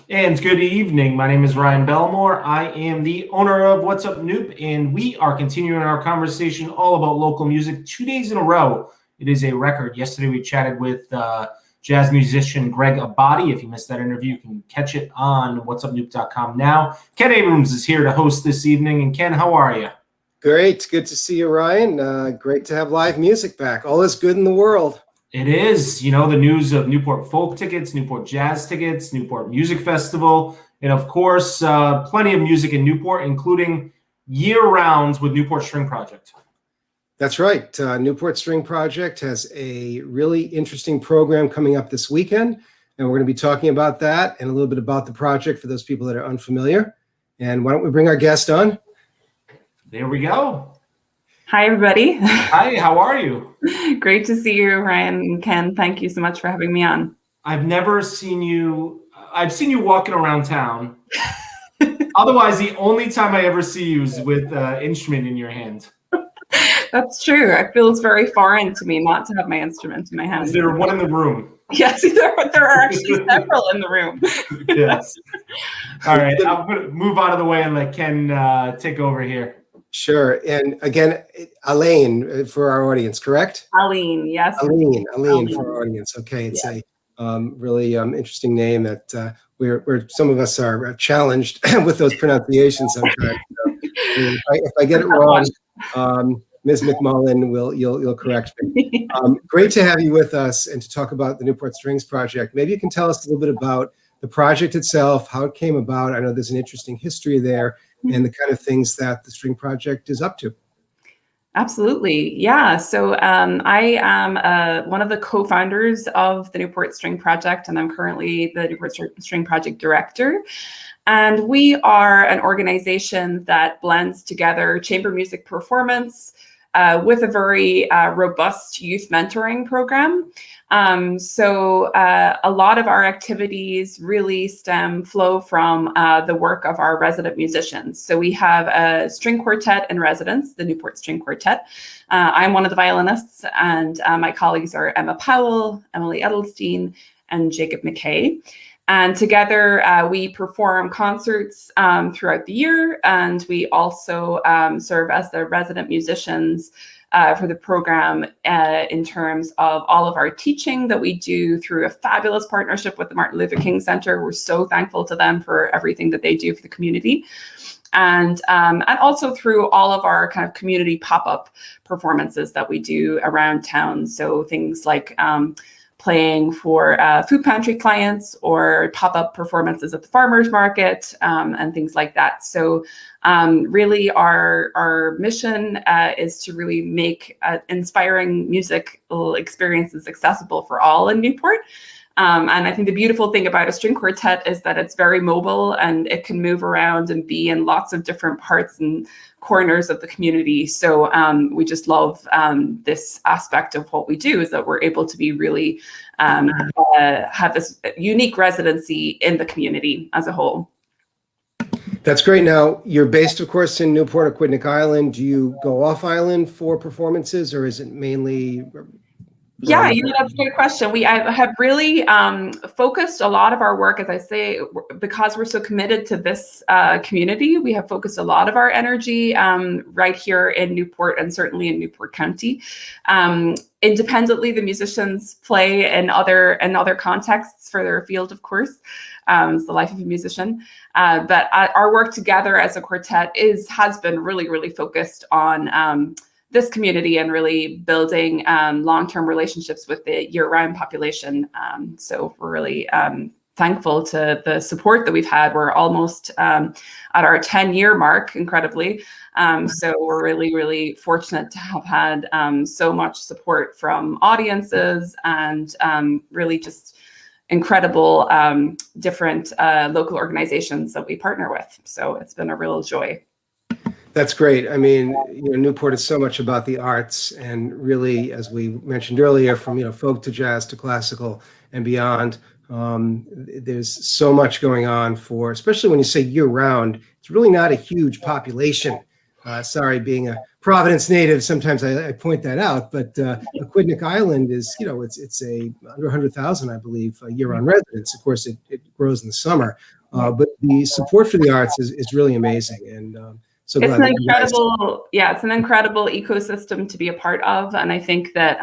And good evening. My name is Ryan Belmore. I am the owner of What's Up Newp, and we are continuing our conversation all about local music 2 days in a row. It is a record. Yesterday we chatted with jazz musician Greg Abadi. If you missed that interview, you can catch it on whatsupnewp.com now. Ken Abrams is here to host this evening. And Ken, how are you? Great. Good to see you, Ryan. Great to have live music back. All is good in the world. It is, the news of Newport Folk tickets, Newport Jazz tickets, Newport Music Festival, and of course, plenty of music in Newport, including year-rounds with Newport String Project. That's right. Newport String Project has a really interesting program coming up this weekend, and we're going to be talking about that and a little bit about the project for those people that are unfamiliar. And why don't we bring our guest on? There we go. Hi, everybody. Hi, how are you? Great to see you, Ryan and Ken. Thank you so much for having me on. I've never seen you. I've seen you walking around town. Otherwise, the only time I ever see you is with an instrument in your hand. That's true. It feels very foreign to me not to have my instrument in my hand. Is there one in the room? Yes, there are actually several in the room. Yes. All right. I'm going to move out of the way and let Ken take over here. Sure. And again, Elaine for our audience, correct? Aline, yes. Aline for our audience. Okay. It's a really interesting name that where some of us are challenged with those pronunciations sometimes. So if I get it wrong, Ms. McMullen, you'll correct me. Great to have you with us and to talk about the Newport Strings Project. Maybe you can tell us a little bit about the project itself, how it came about. I know there's an interesting history there, and the kind of things that the String Project is up to. Absolutely. Yeah. So I am one of the co-founders of the Newport String Project, and I'm currently the Newport String Project Director. And we are an organization that blends together chamber music performance with a very robust youth mentoring program. So a lot of our activities really flow from the work of our resident musicians. So we have a string quartet in residence, the Newport String Quartet. I'm one of the violinists, and my colleagues are Emma Powell, Emily Edelstein, and Jacob McKay. And together we perform concerts throughout the year, and we also serve as the resident musicians for the program in terms of all of our teaching that we do through a fabulous partnership with the Martin Luther King Center. We're so thankful to them for everything that they do for the community. And also through all of our kind of community pop-up performances that we do around town. So things like playing for food pantry clients or pop-up performances at the farmers market and things like that. So really our mission is to really make inspiring musical experiences accessible for all in Newport. And I think the beautiful thing about a string quartet is that it's very mobile and it can move around and be in lots of different parts and corners of the community. So we just love this aspect of what we do, is that we're able to be really have this unique residency in the community as a whole. That's great. Now, you're based, of course, in Newport, Aquidneck Island. Do you go off island for performances, or is it mainly... Yeah, that's a good question. We have really focused a lot of our work, as I say, because we're so committed to this community. We have focused a lot of our energy right here in Newport and certainly in Newport County. Independently, the musicians play in other contexts for their field, of course. It's the life of a musician. But our work together as a quartet has been really, really focused on this community and really building long-term relationships with the year-round population. So we're really thankful to the support that we've had. We're almost at our 10-year mark, incredibly. So we're really, really fortunate to have had so much support from audiences and really just incredible different local organizations that we partner with. So it's been a real joy. That's great. I mean, Newport is so much about the arts, and really, as we mentioned earlier, from folk to jazz to classical and beyond. There's so much going on for, especially when you say year-round. It's really not a huge population. Sorry, being a Providence native, sometimes I point that out. But Aquidneck Island is, it's a under 100,000, I believe, year-round residents. Of course, it grows in the summer. but the support for the arts is really amazing. And so it's glad an that you guys- incredible, it's an incredible ecosystem to be a part of. And I think that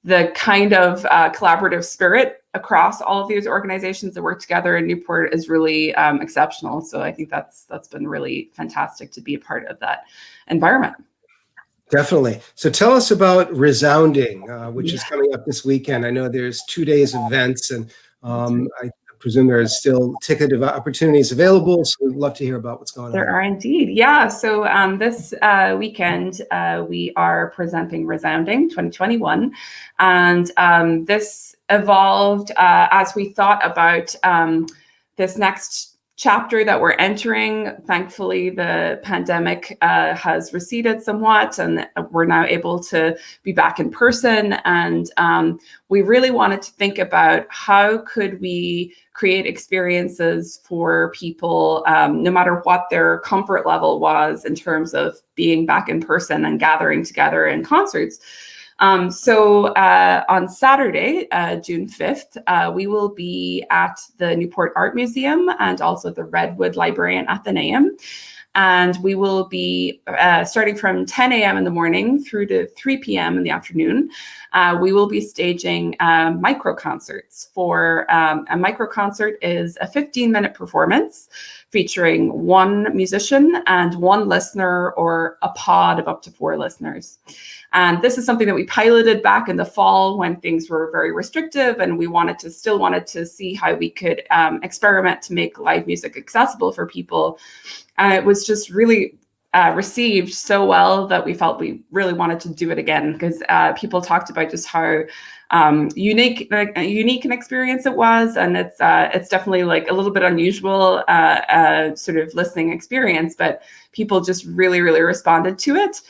the kind of collaborative spirit across all of these organizations that work together in Newport is really exceptional. So I think that's been really fantastic to be a part of that environment. Definitely. So tell us about Resounding, which is coming up this weekend. I know there's 2 days of events, and I presume there are still ticket opportunities available. So we'd love to hear about what's going on. There are indeed. Yeah. So this weekend, we are presenting Resounding 2021. And this evolved as we thought about this next chapter that we're entering. Thankfully, the pandemic has receded somewhat, and we're now able to be back in person. And we really wanted to think about how could we create experiences for people, no matter what their comfort level was in terms of being back in person and gathering together in concerts. So on Saturday, June 5th, we will be at the Newport Art Museum and also the Redwood Library and Athenaeum. And we will be starting from 10 a.m. in the morning through to 3 p.m. in the afternoon. We will be staging micro concerts. For a micro concert is a 15-minute performance featuring one musician and one listener, or a pod of up to 4 listeners. And this is something that we piloted back in the fall when things were very restrictive, and we still wanted to see how we could experiment to make live music accessible for people. And it was just really received so well that we felt we really wanted to do it again, because people talked about just how unique an experience it was, and it's definitely like a little bit unusual sort of listening experience, but people just really responded to it.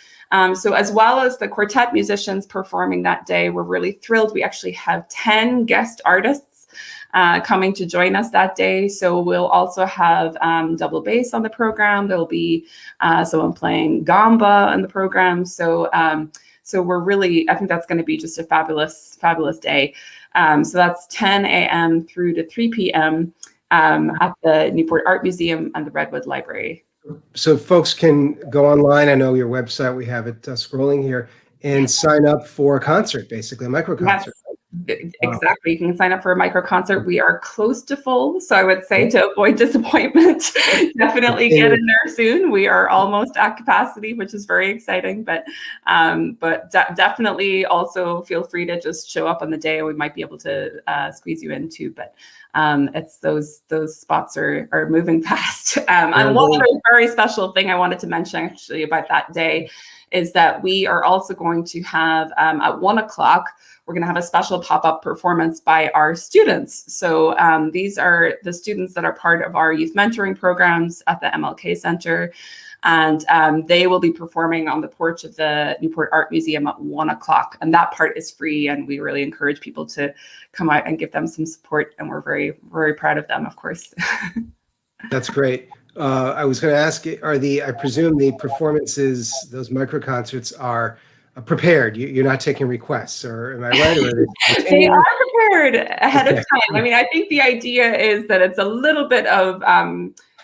So as well as the quartet musicians performing that day, we're really thrilled. We actually have 10 guest artists coming to join us that day. So we'll also have double bass on the program. There'll be someone playing gamba on the program. So we're really, I think that's going to be just a fabulous day. So that's 10 a.m. through to 3 p.m. At the Newport Art Museum and the Redwood Library. So folks can go online. I know your website, we have it scrolling here, and sign up for a concert, basically a micro concert. Yes, exactly. You can sign up for a micro concert. We are close to full, so I would say to avoid disappointment, definitely get in there soon. We are almost at capacity, which is very exciting. But definitely also feel free to just show up on the day. We might be able to squeeze you in too. But it's those spots are moving fast. And one other very special thing I wanted to mention actually about that day is that we are also going to have at 1 o'clock, we're going to have a special pop-up performance by our students. So these are the students that are part of our youth mentoring programs at the MLK Center. And they will be performing on the porch of the Newport Art Museum at 1 o'clock. And that part is free. And we really encourage people to come out and give them some support. And we're very proud of them, of course. That's great. I was going to ask, I presume the performances, those micro concerts are prepared. You're not taking requests, or am I right? Or they are prepared ahead of time. I mean, I think the idea is that it's a little bit of,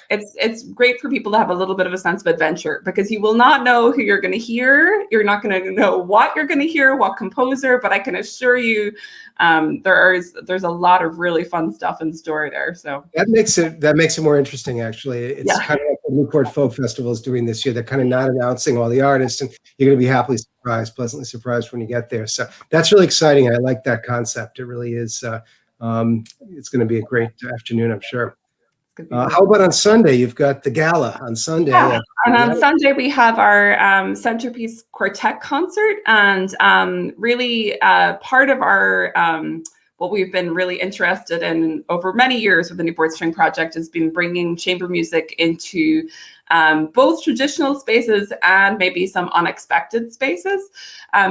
it's great for people to have a little bit of a sense of adventure, because you will not know who you're going to hear. You're not going to know what you're going to hear, what composer, but I can assure you there's a lot of really fun stuff in store there. So that makes it more interesting, actually. It's kind of like the Newport Folk Festival is doing this year. They're kind of not announcing all the artists, and you're going to be pleasantly surprised when you get there. So that's really exciting. I like that concept. It really is. It's going to be a great afternoon, I'm sure. How about on Sunday? You've got the gala on Sunday. Yeah. And on Sunday, we have our Centerpiece Quartet concert. And really part of our, what we've been really interested in over many years with the Newport String Project has been bringing chamber music into both traditional spaces and maybe some unexpected spaces.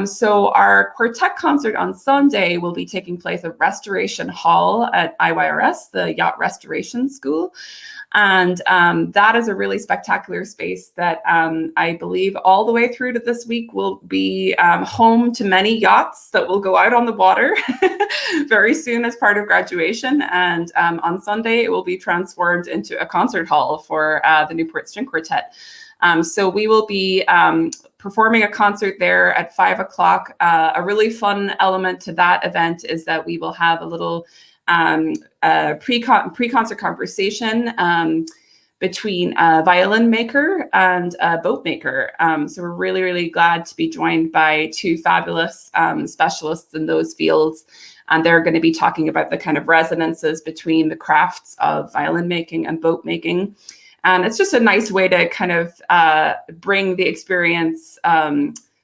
So our quartet concert on Sunday will be taking place at Restoration Hall at IYRS, the Yacht Restoration School. And that is a really spectacular space that I believe all the way through to this week will be home to many yachts that will go out on the water very soon as part of graduation. And on Sunday, it will be transformed into a concert hall for the Newport String Quartet. So we will be performing a concert there at 5 o'clock. A really fun element to that event is that we will have a little pre-concert conversation between a violin maker and a boat maker. So we're really, really glad to be joined by two fabulous specialists in those fields. And they're going to be talking about the kind of resonances between the crafts of violin making and boat making. And it's just a nice way to kind of bring the experience,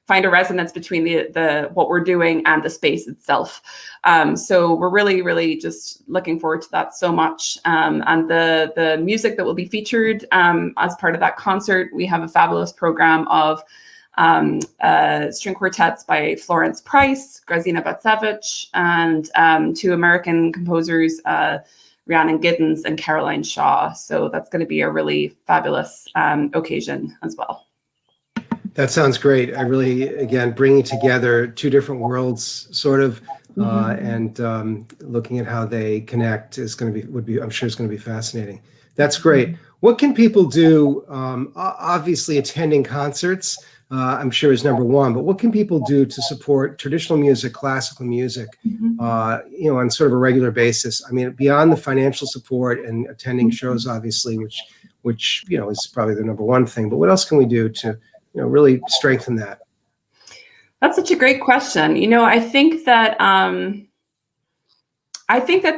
find a resonance between the what we're doing and the space itself. So we're really, really just looking forward to that so much. And the music that will be featured as part of that concert, we have a fabulous program of string quartets by Florence Price, Grazina Batsevich, and two American composers, Rhiannon Giddens and Caroline Shaw. So that's going to be a really fabulous occasion as well. That sounds great. I really, again, bringing together two different worlds, sort of, and looking at how they connect is going to be, I'm sure it's going to be fascinating. That's great. What can people do? Obviously, attending concerts, I'm sure is number one, but what can people do to support traditional music, classical music, on sort of a regular basis? I mean, beyond the financial support and attending shows, obviously, which is probably the number one thing, but what else can we do to really strengthen that? That's such a great question. I think that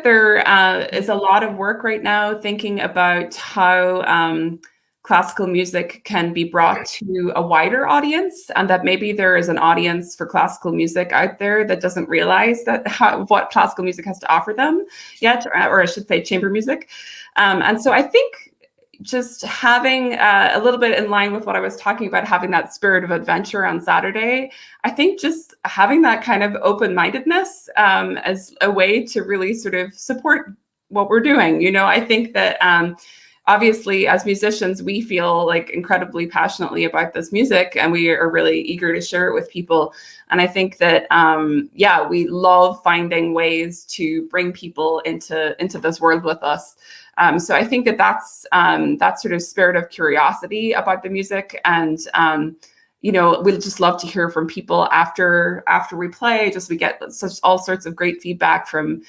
there is a lot of work right now thinking about how classical music can be brought to a wider audience, and that maybe there is an audience for classical music out there that doesn't realize that what classical music has to offer them yet, or I should say chamber music. And so I think just having a little bit in line with what I was talking about, having that spirit of adventure on Saturday, I think just having that kind of open-mindedness as a way to really sort of support what we're doing. I think that obviously as musicians, we feel like incredibly passionately about this music, and we are really eager to share it with people. And I think that, we love finding ways to bring people into this world with us. So I think that's that sort of spirit of curiosity about the music. And, we'd just love to hear from people after we play. We get all sorts of great feedback from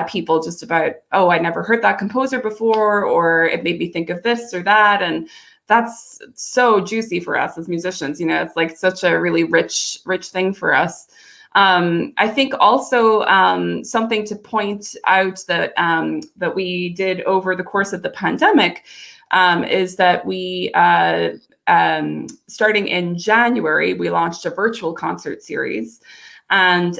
people just about, oh, I never heard that composer before, or it made me think of this or that. And that's so juicy for us as musicians. It's like such a really rich thing for us. I think also something to point out that we did over the course of the pandemic is that we, starting in January, we launched a virtual concert series. And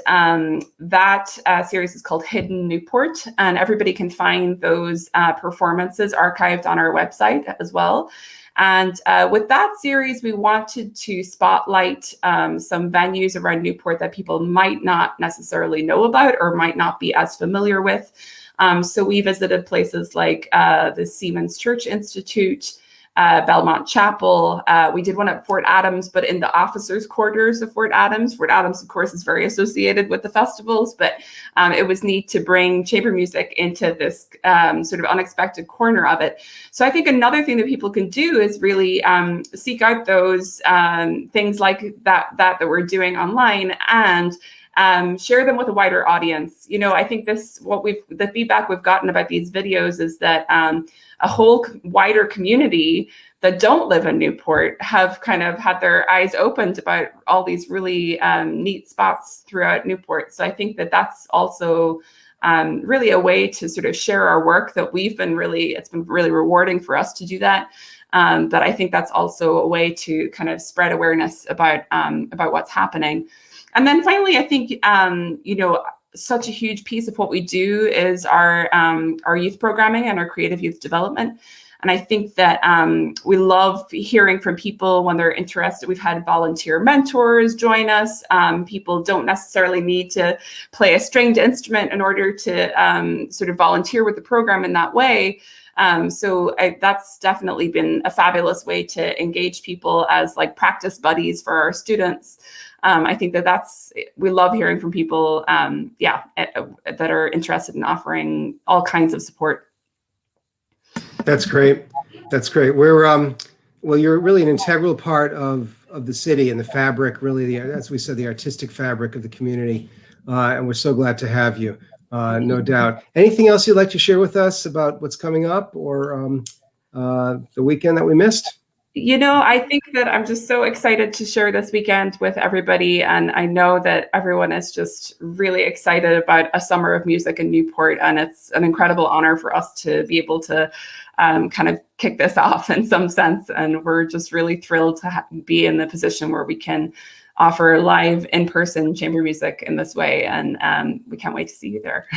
that series is called Hidden Newport, and everybody can find those performances archived on our website as well. And with that series, we wanted to spotlight some venues around Newport that people might not necessarily know about or might not be as familiar with. So we visited places like the Siemens Church Institute, Belmont Chapel. We did one at Fort Adams, but in the officers' quarters of Fort Adams. Fort Adams, of course, is very associated with the festivals, but it was neat to bring chamber music into this sort of unexpected corner of it. So I think another thing that people can do is really seek out those things like that we're doing online and share them with a wider audience. I think the feedback we've gotten about these videos is that a whole wider community that don't live in Newport have kind of had their eyes opened about all these really neat spots throughout Newport. So I think that that's also really a way to sort of share our work that it's been really rewarding for us to do that. But I think that's also a way to kind of spread awareness about what's happening. And then finally, I think, such a huge piece of what we do is our youth programming and our creative youth development. And I think that we love hearing from people when they're interested. We've had volunteer mentors join us. People don't necessarily need to play a stringed instrument in order to sort of volunteer with the program in that way. That's definitely been a fabulous way to engage people as like practice buddies for our students. I think we love hearing from people, that are interested in offering all kinds of support. That's great. That's great. Well, you're really an integral part of the city and the fabric, really, as we said, the artistic fabric of the community. And we're so glad to have you, no doubt. Anything else you'd like to share with us about what's coming up or the weekend that we missed? I think that I'm just so excited to share this weekend with everybody. And I know that everyone is just really excited about a summer of music in Newport. And it's an incredible honor for us to be able to kind of kick this off in some sense. And we're just really thrilled to be in the position where we can offer live in-person chamber music in this way. And we can't wait to see you there.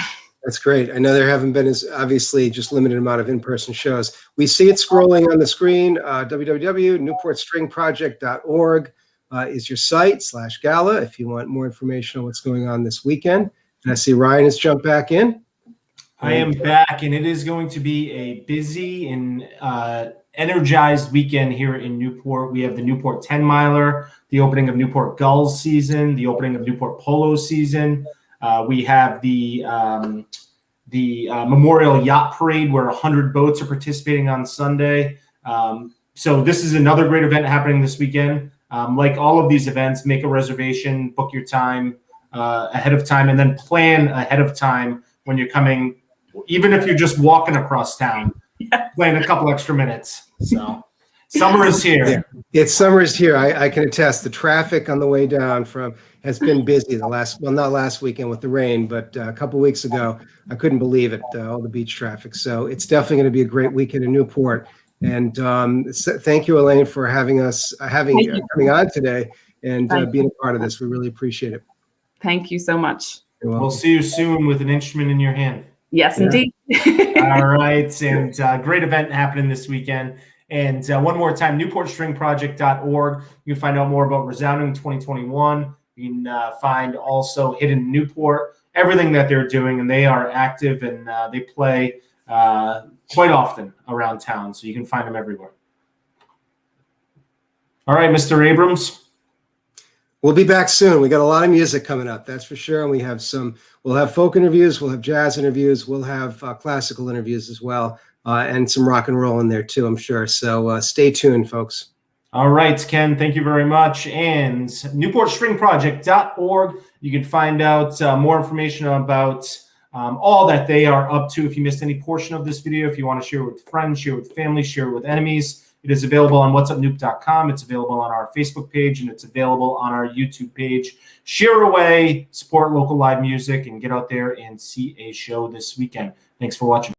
That's great. I know there haven't been as obviously just limited amount of in-person shows. We see it scrolling on the screen. www.newportstringproject.org is your site /gala if you want more information on what's going on this weekend. And I see Ryan has jumped back in. I am back, and it is going to be a busy and energized weekend here in Newport. We have the Newport 10 miler, the opening of Newport Gulls season, the opening of Newport Polo season. We have the Memorial Yacht Parade where 100 boats are participating on Sunday. So this is another great event happening this weekend. Like all of these events, make a reservation, book your time ahead of time, and then plan ahead of time when you're coming. Even if you're just walking across town, plan a couple extra minutes. So summer is here. Yeah. Summer is here. I can attest. The traffic on the way down has been busy not last weekend with the rain, but a couple weeks ago, I couldn't believe it, all the beach traffic. So it's definitely going to be a great weekend in Newport. And thank you, Elaine, for coming on today and being a part of this. We really appreciate it. Thank you so much. We'll see you soon with an instrument in your hand. Yes, indeed. All right. And great event happening this weekend. And one more time, newportstringproject.org. You can find out more about Resounding 2021. You can find also Hidden Newport, everything that they're doing. And they are active and they play quite often around town. So you can find them everywhere. All right, Mr. Abrams. We'll be back soon. We got a lot of music coming up, that's for sure. And we'll have folk interviews, we'll have jazz interviews, we'll have classical interviews as well, and some rock and roll in there too, I'm sure. So stay tuned, folks. All right, Ken, thank you very much. And newportstringproject.org. You can find out more information about all that they are up to. If you missed any portion of this video, if you want to share it with friends, share it with family, share it with enemies, it is available on whatsupnewp.com. It's available on our Facebook page, and it's available on our YouTube page. Share away, support local live music, and get out there and see a show this weekend. Thanks for watching.